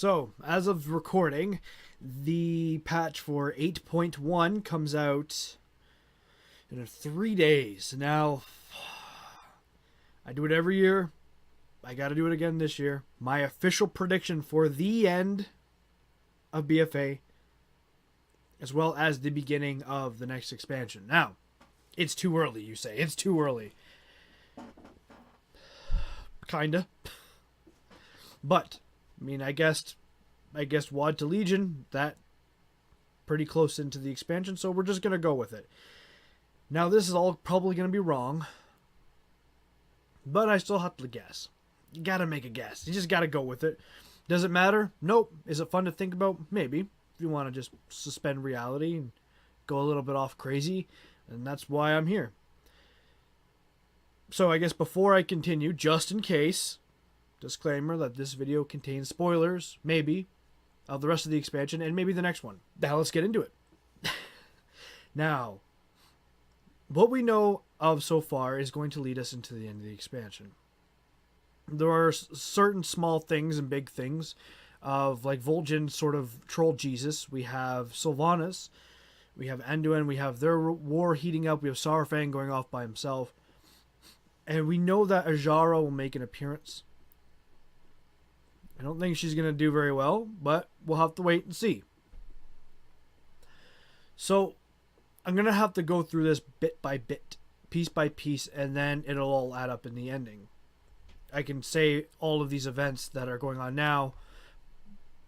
So, as of recording, the patch for 8.1 comes out in 3 days. Now, I do it every year. I got to do it again this year. My official prediction for the end of BFA, as well as the beginning of the next expansion. Now, it's too early, you say. It's too early. Kinda. But, I mean, I guess WoD to Legion, that pretty close into the expansion, so we're just going to go with it. Now, this is all probably going to be wrong, but I still have to guess. You got to make a guess. You just got to go with it. Does it matter? Nope. Is it fun to think about? Maybe. If you want to just suspend reality and go a little bit off crazy, and that's why I'm here. So I guess before I continue, just in case, disclaimer that this video contains spoilers, maybe, of the rest of the expansion, and maybe the next one. Now let's get into it. Now, what we know of so far is going to lead us into the end of the expansion. There are certain small things and big things of, like, Vol'jin sort of troll Jesus. We have Sylvanas. We have Anduin. We have their war heating up. We have Saurfang going off by himself. And we know that Azara will make an appearance. I don't think she's going to do very well, but we'll have to wait and see. So, I'm going to have to go through this bit by bit, piece by piece, and then it'll all add up in the ending. I can say all of these events that are going on now,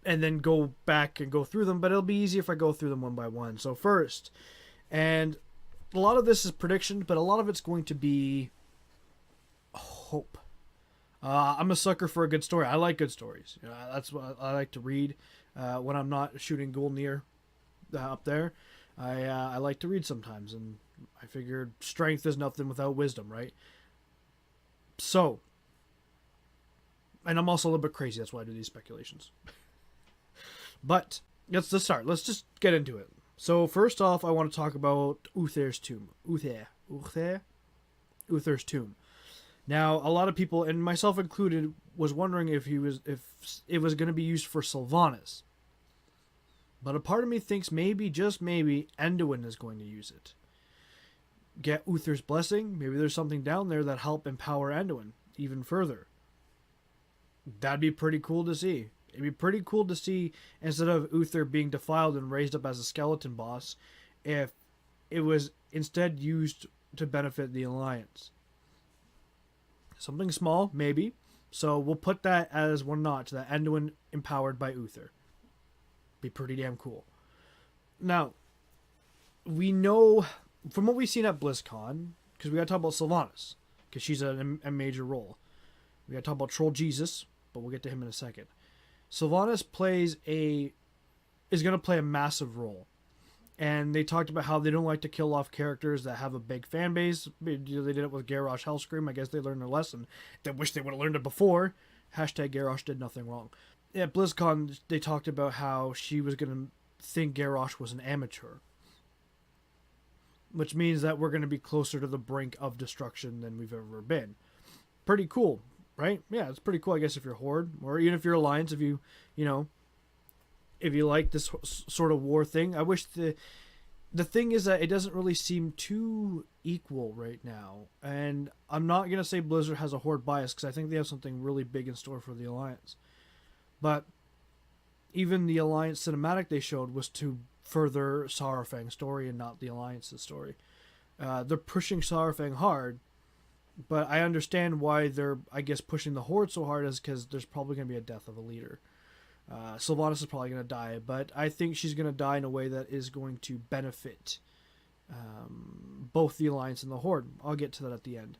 and then go back and go through them, but it'll be easier if I go through them one by one. So first, and a lot of this is prediction, but a lot of it's going to be hope. I'm a sucker for a good story. I like good stories. That's what I like to read when I'm not shooting Gulnir up there. I like to read sometimes, and I figured strength is nothing without wisdom, right? So, and I'm also a little bit crazy. That's why I do these speculations. But let's start. Let's just get into it. So first off, I want to talk about Uther's tomb. Uther's tomb. Now, a lot of people, and myself included, was wondering if it was going to be used for Sylvanas. But a part of me thinks maybe, just maybe, Anduin is going to use it. Get Uther's blessing. Maybe there's something down there that help empower Anduin even further. That'd be pretty cool to see. It'd be pretty cool to see, instead of Uther being defiled and raised up as a skeleton boss, if it was instead used to benefit the Alliance. Something small, maybe. So we'll put that as one notch, that Anduin empowered by Uther. Be pretty damn cool. Now, we know, from what we've seen at BlizzCon, because we gotta talk about Sylvanas, because she's a major role. We gotta talk about Troll Jesus, but we'll get to him in a second. Sylvanas is going to play a massive role. And they talked about how they don't like to kill off characters that have a big fan base. They did it with Garrosh Hellscream. I guess they learned their lesson. They wish they would have learned it before. Hashtag Garrosh did nothing wrong. At BlizzCon, they talked about how she was going to think Garrosh was an amateur. Which means that we're going to be closer to the brink of destruction than we've ever been. Pretty cool. Right? Yeah, it's pretty cool, I guess, if you're Horde, or even if you're Alliance, if you like this sort of war thing. I wish the thing is that it doesn't really seem too equal right now. And I'm not going to say Blizzard has a Horde bias, because I think they have something really big in store for the Alliance. But even the Alliance cinematic they showed was to further Saurfang's story and not the Alliance's story. They're pushing Saurfang hard. But I understand why they're, I guess, pushing the Horde so hard, is because there's probably going to be a death of a leader. Sylvanas is probably going to die, but I think she's going to die in a way that is going to benefit both the Alliance and the Horde. I'll get to that at the end.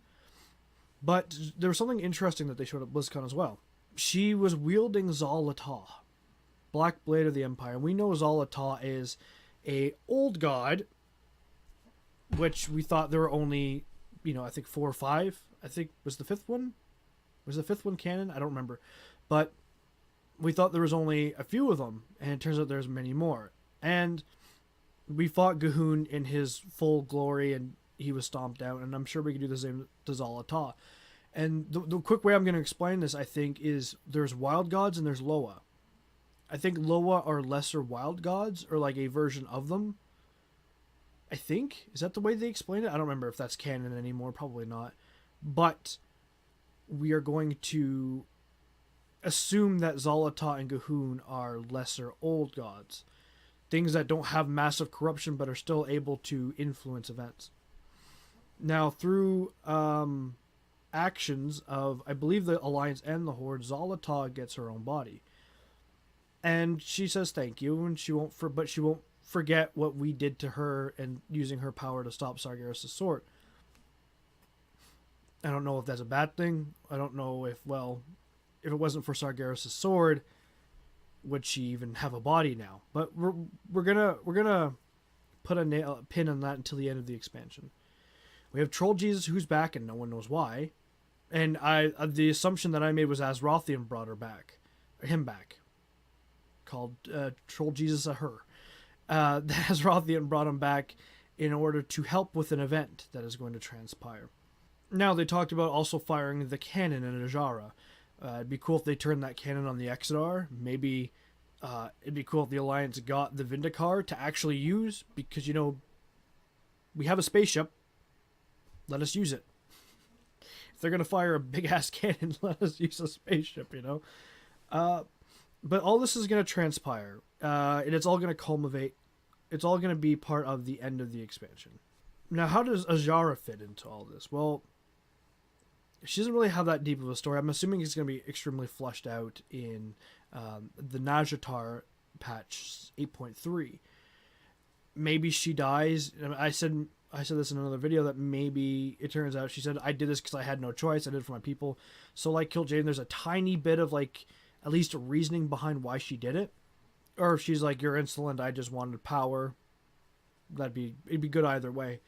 But there was something interesting that they showed at BlizzCon as well. She was wielding Xal'ataw, Black Blade of the Empire. And we know Xal'ataw is a old god, which we thought there were only, I think 4 or 5. I think was the 5th one. Was the 5th one canon? I don't remember. But we thought there was only a few of them, and it turns out there's many more. And we fought Gahun in his full glory, and he was stomped out, and I'm sure we could do the same to Xal'ataw. And the quick way I'm going to explain this, I think, is there's wild gods and there's Loa. I think Loa are lesser wild gods, or like a version of them. I think. Is that the way they explain it? I don't remember if that's canon anymore. Probably not. But we are going to assume that Xal'atath and G'huun are lesser old gods. Things that don't have massive corruption but are still able to influence events. Now, through actions of, I believe, the Alliance and the Horde, Xal'atath gets her own body. And she says thank you, and she won't forget what we did to her and using her power to stop Sargeras' sword. I don't know if that's a bad thing. I don't know if it wasn't for Sargeras' sword, would she even have a body now? But we're gonna put a pin on that until the end of the expansion. We have Troll Jesus who's back and no one knows why. And the assumption that I made was Azerothian brought him back. Called Troll Jesus a her. Azerothian brought him back in order to help with an event that is going to transpire. Now, they talked about also firing the cannon in Ajara. It'd be cool if they turned that cannon on the Exodar. Maybe it'd be cool if the Alliance got the Vindicar to actually use, because, we have a spaceship. Let us use it. If they're going to fire a big-ass cannon, let us use a spaceship, But all this is going to transpire, and it's all going to culminate. It's all going to be part of the end of the expansion. Now, how does Ajara fit into all this? Well, she doesn't really have that deep of a story. I'm assuming it's going to be extremely fleshed out in the Nazjatar patch 8.3. Maybe she dies. I said this in another video that maybe it turns out she said, I did this because I had no choice. I did it for my people. So like Kill Jane, there's a tiny bit of like at least a reasoning behind why she did it. Or if she's like, you're insolent, I just wanted power. It'd be good either way.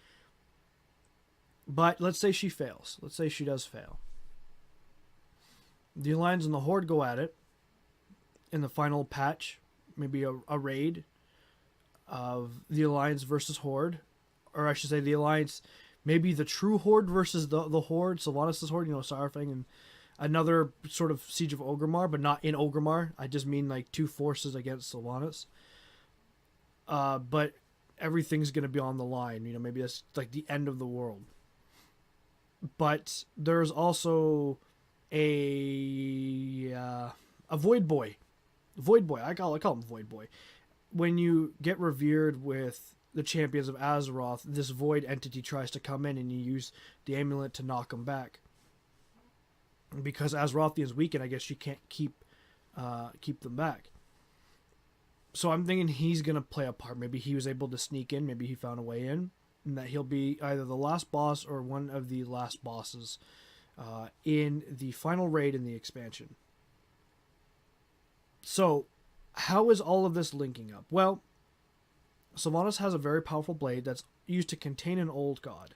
But let's say she fails. Let's say she does fail. The Alliance and the Horde go at it in the final patch. Maybe a raid of the Alliance versus Horde. Or I should say the Alliance, maybe the true Horde versus the Horde, Sylvanas' Horde, Saurfang, and another sort of Siege of Orgrimmar, but not in Orgrimmar. I just mean like two forces against Sylvanas. But everything's going to be on the line. Maybe that's like the end of the world. But there's also a Void Boy. Void Boy. I call him Void Boy. When you get revered with the champions of Azeroth, this void entity tries to come in and you use the amulet to knock him back. Because Azerothian's weakened, I guess you can't keep them back. So I'm thinking he's going to play a part. Maybe he was able to sneak in. Maybe he found a way in. And that he'll be either the last boss or one of the last bosses in the final raid in the expansion. So, how is all of this linking up? Well, Sylvanas has a very powerful blade that's used to contain an old god.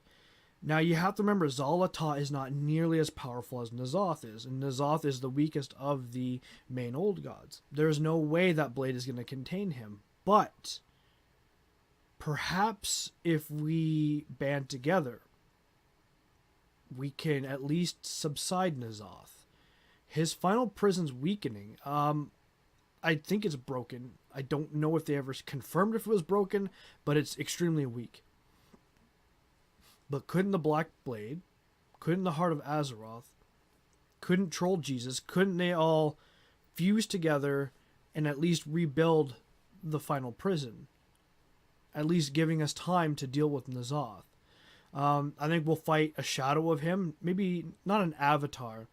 Now, you have to remember, Xal'atath is not nearly as powerful as N'Zoth is, and N'Zoth is the weakest of the main old gods. There's no way that blade is going to contain him, but perhaps if we band together, we can at least subside N'Zoth. His final prison's weakening. I think it's broken. I don't know if they ever confirmed if it was broken, but it's extremely weak. But couldn't the Black Blade, couldn't the Heart of Azeroth, couldn't Troll Jesus, couldn't they all fuse together and at least rebuild the final prison? At least giving us time to deal with N'Zoth. I think we'll fight a shadow of him. Maybe not an avatar,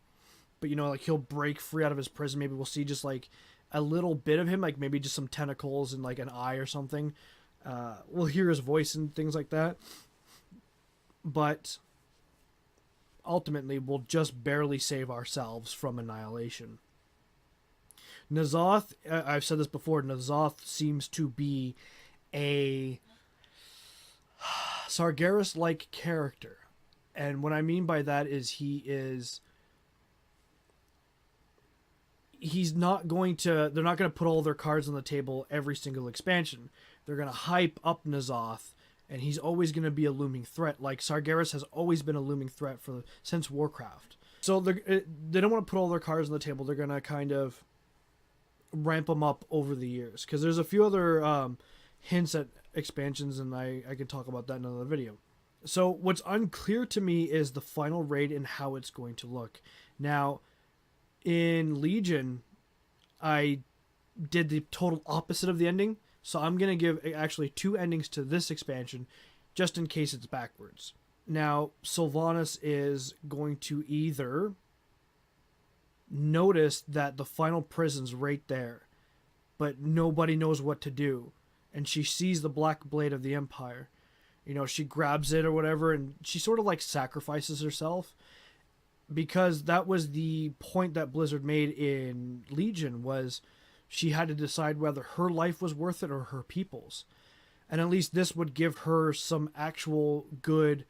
but like he'll break free out of his prison. Maybe we'll see just like a little bit of him, like maybe just some tentacles and like an eye or something. We'll hear his voice and things like that. But ultimately, we'll just barely save ourselves from annihilation. N'Zoth, I've said this before, N'Zoth seems to be a Sargeras-like character. And what I mean by that is he's not going to, they're not going to put all their cards on the table every single expansion. They're going to hype up N'Zoth, and he's always going to be a looming threat. Like Sargeras has always been a looming threat since Warcraft. So they don't want to put all their cards on the table. They're going to kind of ramp them up over the years, because there's a few other hints at expansions, and I can talk about that in another video. So what's unclear to me is the final raid and how it's going to look. Now, in Legion, I did the total opposite of the ending, so I'm going to give actually 2 endings to this expansion, just in case it's backwards. Now, Sylvanas is going to either notice that the final prison's right there, but nobody knows what to do, and she sees the black blade of the Empire. You know, she grabs it or whatever, and she sort of like sacrifices herself, because that was the point that Blizzard made in Legion, was she had to decide whether her life was worth it or her people's. And at least this would give her some actual good,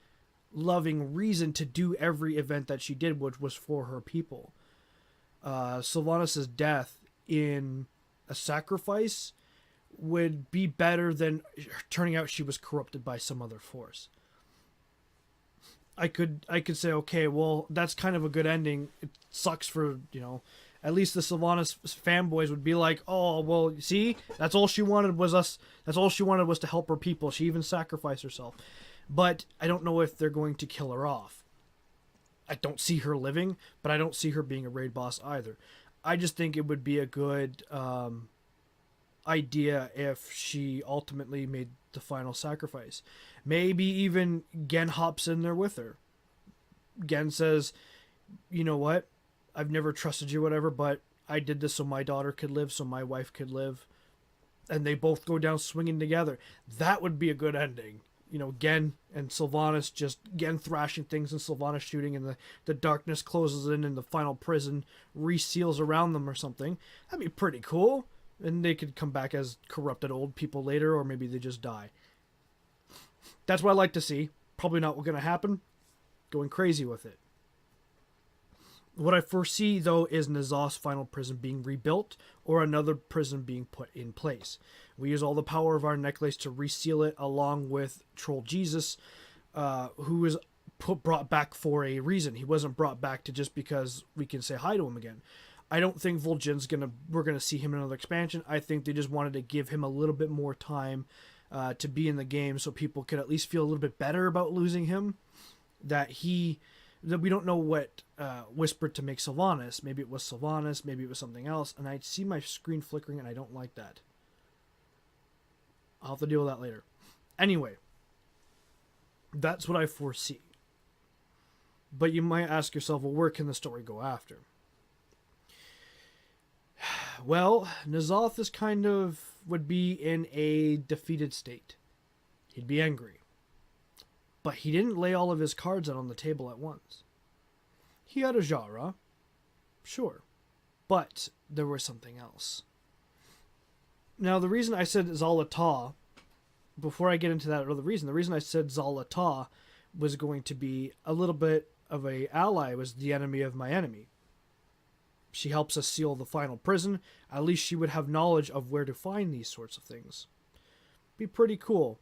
loving reason to do every event that she did, which was for her people. Sylvanas' death in a sacrifice would be better than turning out she was corrupted by some other force. I could say, okay, well, that's kind of a good ending. It sucks for, you know, at least the Sylvanas fanboys would be like, oh, well, see, that's all she wanted was us. That's all she wanted was to help her people. She even sacrificed herself. But I don't know if they're going to kill her off. I don't see her living, but I don't see her being a raid boss either. I just think it would be a good idea if she ultimately made the final sacrifice. Maybe even Gen hops in there with her. Gen says, you know what? I've never trusted you, whatever, but I did this so my daughter could live, so my wife could live. And they both go down swinging together. That would be a good ending. You know, Gen and Sylvanas, just Gen thrashing things and Sylvanas shooting, and the darkness closes in and the final prison reseals around them or something. That'd be pretty cool. And they could come back as corrupted old people later, or maybe they just die. That's what I like to see. Probably not what's going to happen. Going crazy with it. What I foresee, though, is N'Zoth's final prison being rebuilt, or another prison being put in place. We use all the power of our necklace to reseal it, along with Troll Jesus, who was brought back for a reason. He wasn't brought back to just because we can say hi to him again. I don't think we're gonna see him in another expansion. I think they just wanted to give him a little bit more time to be in the game, so people could at least feel a little bit better about losing him. That we don't know what whispered to make Sylvanas. Maybe it was Sylvanas, maybe it was something else, and I see my screen flickering, and I don't like that. I'll have to deal with that later. Anyway, that's what I foresee. But you might ask yourself, well, where can the story go after? Well, N'Zoth is would be in a defeated state. He'd be angry. But he didn't lay all of his cards out on the table at once. He had a Jara, sure, but there was something else. Now, the reason I said Zalata, before I get into that other reason, the reason I said Zalata was going to be a little bit of a ally, was the enemy of my enemy. She helps us seal the final prison. At least she would have knowledge of where to find these sorts of things. Be pretty cool.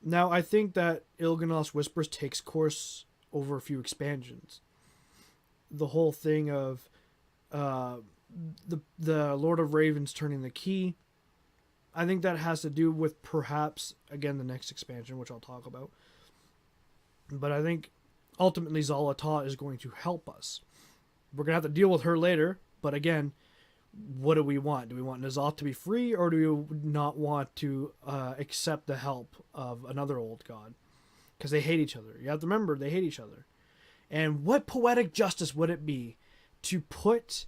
Now, I think that Il'gynoth's Whispers takes course over a few expansions. The whole thing of the Lord of Ravens turning the key, I think that has to do with perhaps, again, the next expansion, which I'll talk about. But I think ultimately Zalata is going to help us. We're going to have to deal with her later, but again, what do we want? Do we want N'Zoth to be free, or do we not want to accept the help of another old god? Because they hate each other. You have to remember, they hate each other. And what poetic justice would it be to put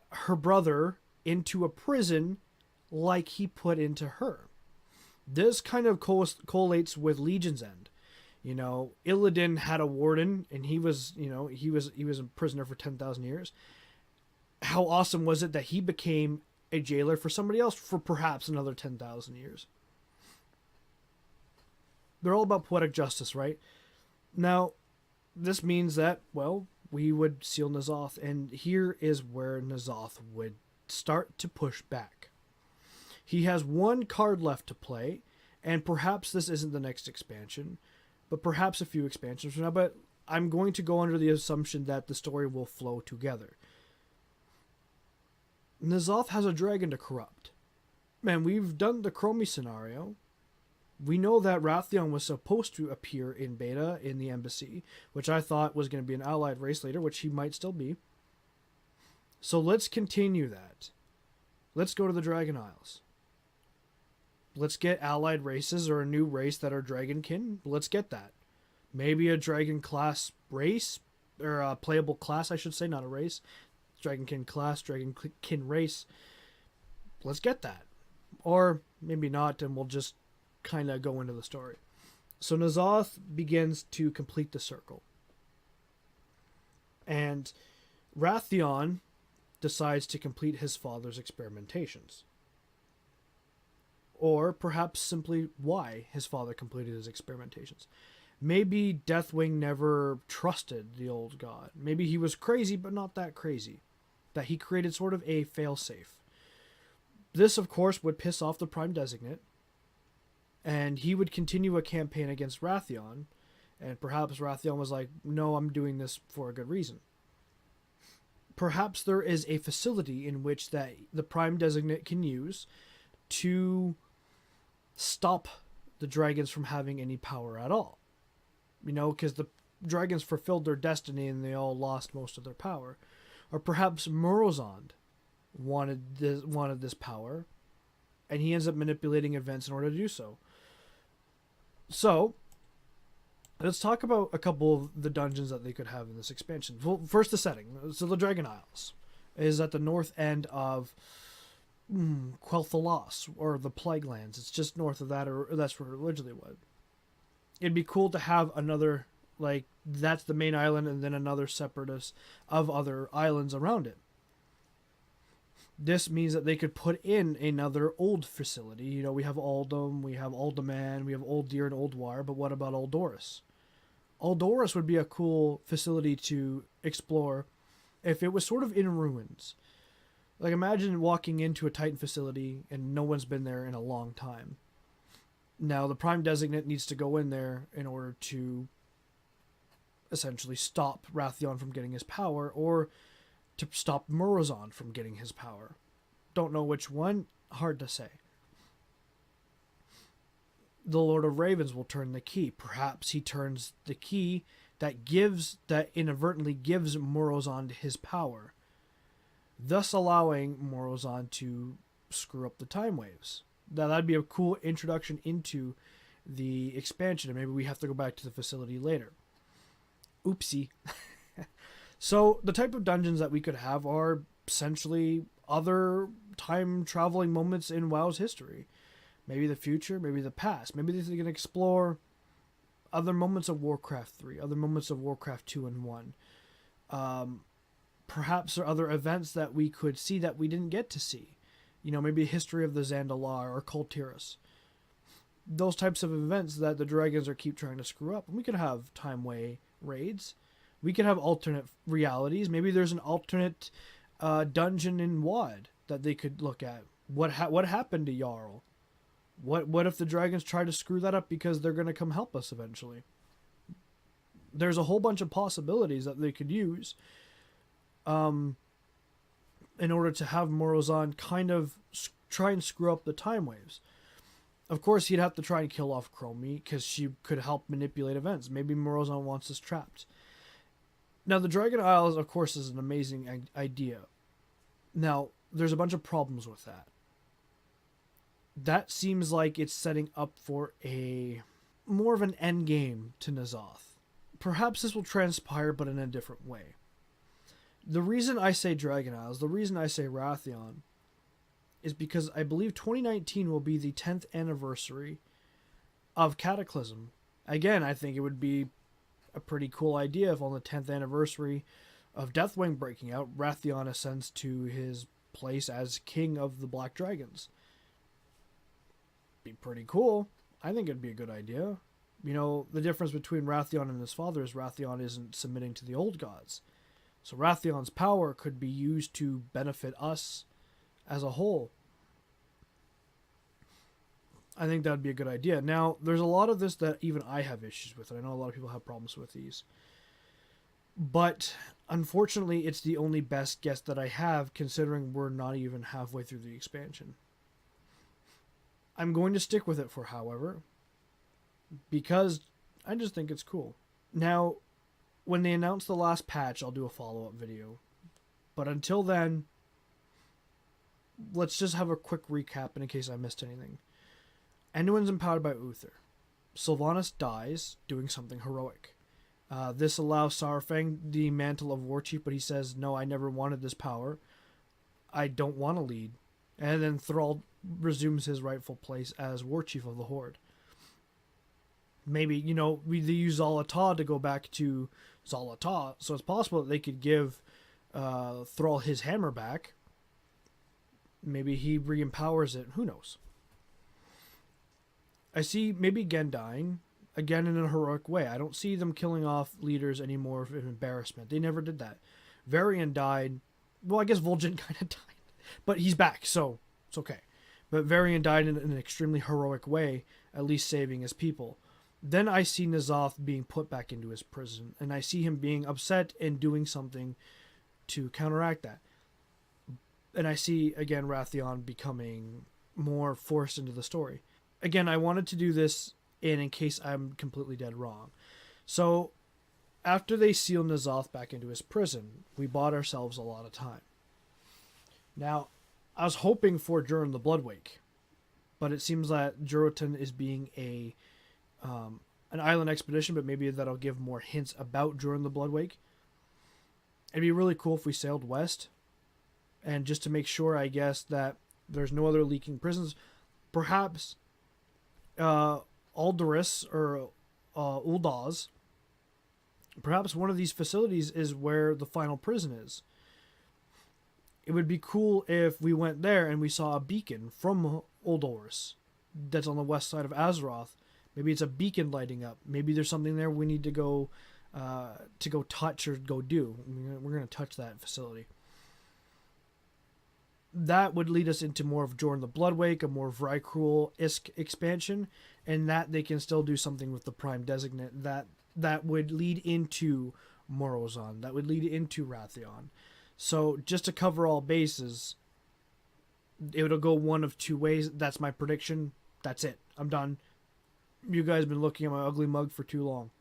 her brother into a prison like he put into her? This kind of collates with Legion's End. You know, Illidan had a warden, and he was a prisoner for 10,000 years. How awesome was it that he became a jailer for somebody else for perhaps another 10,000 years? They're all about poetic justice, right? Now, this means that, well, we would seal N'Zoth, and here is where N'Zoth would start to push back. He has one card left to play, and perhaps this isn't the next expansion, but perhaps a few expansions from now, but I'm going to go under the assumption that the story will flow together. N'Zoth has a dragon to corrupt. Man, we've done the Chromie scenario. We know that Wrathion was supposed to appear in beta in the embassy, which I thought was going to be an allied race later, which he might still be. So let's continue that. Let's go to the Dragon Isles. Let's get allied races or a new race that are dragonkin. Let's get that. Maybe a dragon class race, or a playable class, I should say, not a race. Dragonkin class, dragonkin race. Let's get that. Or maybe not, and we'll just kind of go into the story. So N'Zoth begins to complete the circle. And Wrathion decides to complete his father's experimentations. Or perhaps simply why his father completed his experimentations. Maybe Deathwing never trusted the old god. Maybe he was crazy, but not that crazy. That he created sort of a failsafe. This, of course, would piss off the Prime Designate, and he would continue a campaign against Wrathion, and perhaps Wrathion was like, no, I'm doing this for a good reason. Perhaps there is a facility in which that the Prime Designate can use to stop the dragons from having any power at all. You know, because the dragons fulfilled their destiny and they all lost most of their power. Or perhaps Morozond wanted this power, and he ends up manipulating events in order to do so. So, let's talk about a couple of the dungeons that they could have in this expansion. Well, first, the setting. So the Dragon Isles is at the north end of Quel'Thalas, or the Plague Lands. It's just north of that, or that's where it originally was. It'd be cool to have another, like, that's the main island, and then another separatist of other islands around it. This means that they could put in another old facility. You know, we have Aldum, we have Alderman, we have Old Deer and Old War, but what about Aldoris? Aldoris would be a cool facility to explore if it was sort of in ruins. Like, imagine walking into a Titan facility and no one's been there in a long time. Now, the Prime Designate needs to go in there in order to essentially stop Wrathion from getting his power, or to stop Morozond from getting his power. Don't know which one, hard to say. The Lord of Ravens will turn the key. Perhaps he turns the key that inadvertently gives Morozond his power, thus allowing Morozond to screw up the time waves. Now, that'd be a cool introduction into the expansion, and maybe we have to go back to the facility later. Oopsie. So, the type of dungeons that we could have are essentially other time-traveling moments in WoW's history. Maybe the future, maybe the past. Maybe they can explore other moments of Warcraft 3, other moments of Warcraft 2 and 1. Perhaps there are other events that we could see that we didn't get to see. You know, maybe a history of the Zandalar or Kultiras. Those types of events that the dragons keep trying to screw up. And we could have Timeway raids. We could have alternate realities. Maybe there's an alternate dungeon in WoD that they could look at. What happened to Jarl? What if the dragons try to screw that up because they're going to come help us eventually? There's a whole bunch of possibilities that they could use in order to have Morozond kind of try and screw up the time waves. Of course, he'd have to try and kill off Chromie because she could help manipulate events. Maybe Morozond wants us trapped. Now, the Dragon Isles, of course, is an amazing idea. Now, there's a bunch of problems with that. That seems like it's setting up for a more of an end game to N'Zoth. Perhaps this will transpire, but in a different way. The reason I say Dragon Isles, the reason I say Wrathion, is because I believe 2019 will be the 10th anniversary of Cataclysm. Again, I think it would be a pretty cool idea if on the 10th anniversary of Deathwing breaking out, Wrathion ascends to his place as king of the Black Dragons. Be pretty cool. I think it'd be a good idea. You know, the difference between Wrathion and his father is Wrathion isn't submitting to the old gods. So Rathion's power could be used to benefit us as a whole. I think that would be a good idea. Now, there's a lot of this that even I have issues with, and I know a lot of people have problems with these. But unfortunately, it's the only best guess that I have, considering we're not even halfway through the expansion. I'm going to stick with it for however, because I just think it's cool. Now, when they announce the last patch, I'll do a follow-up video. But until then, let's just have a quick recap in case I missed anything. Anduin's empowered by Uther. Sylvanas dies doing something heroic. This allows Saurfang the mantle of War Chief, but he says, no, I never wanted this power. I don't want to lead. And then Thrall resumes his rightful place as War Chief of the Horde. Maybe, they use Xal'ataw to go back to Xal'ataw, so it's possible that they could give Thrall his hammer back. Maybe he re-empowers it. Who knows? I see maybe Gen dying, again in a heroic way. I don't see them killing off leaders anymore of embarrassment. They never did that. Varian died. Well, I guess Vol'jin kind of died. But he's back, so it's okay. But Varian died in an extremely heroic way, at least saving his people. Then I see N'Zoth being put back into his prison, and I see him being upset and doing something to counteract that. And I see, again, Wrathion becoming more forced into the story. Again, I wanted to do this in case I'm completely dead wrong. So, after they seal N'Zoth back into his prison, we bought ourselves a lot of time. Now, I was hoping for during the Bloodwake, but it seems that Juratan is being an island expedition, but maybe that'll give more hints about during the Bloodwake. It'd be really cool if we sailed west, and just to make sure, I guess, that there's no other leaking prisons, perhaps Alderus or Uldaz, perhaps one of these facilities is where the final prison is. It would be cool if we went there and we saw a beacon from Uldorus that's on the west side of Azeroth. Maybe it's a beacon lighting up. Maybe there's something there we need to go touch or go do. We're going to touch that facility. That would lead us into more of Jorn the Bloodwake, a more Vrykruel-esque expansion, and that they can still do something with the Prime Designate that would lead into Morozon, that would lead into Wrathion. So just to cover all bases, it'll go one of two ways. That's my prediction. That's it. I'm done. You guys have been looking at my ugly mug for too long.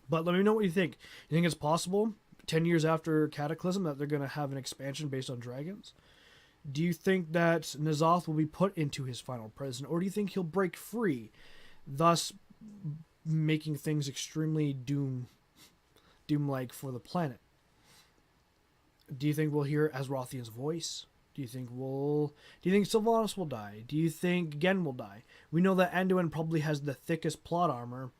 But let me know what you think. You think it's possible, 10 years after Cataclysm, that they're going to have an expansion based on dragons? Do you think that N'Zoth will be put into his final prison, or do you think he'll break free, thus making things extremely doom-like for the planet? Do you think we'll hear Azerothian's voice? Do you think Sylvanas will die? Do you think Gen will die? We know that Anduin probably has the thickest plot armor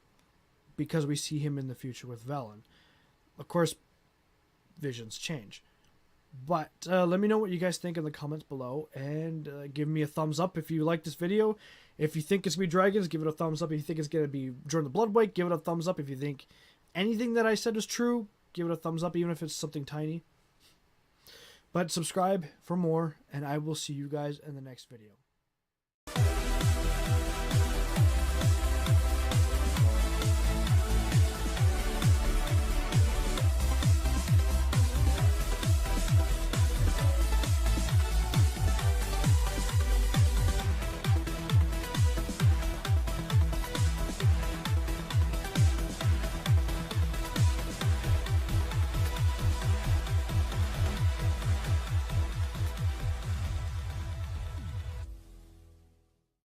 because we see him in the future with Velen. Of course, visions change. But let me know what you guys think in the comments below, and give me a thumbs up if you like this video. If you think it's going to be dragons, give it a thumbs up. If you think it's going to be during the Bloodwake, give it a thumbs up. If you think anything that I said is true, give it a thumbs up, even if it's something tiny. But subscribe for more, and I will see you guys in the next video.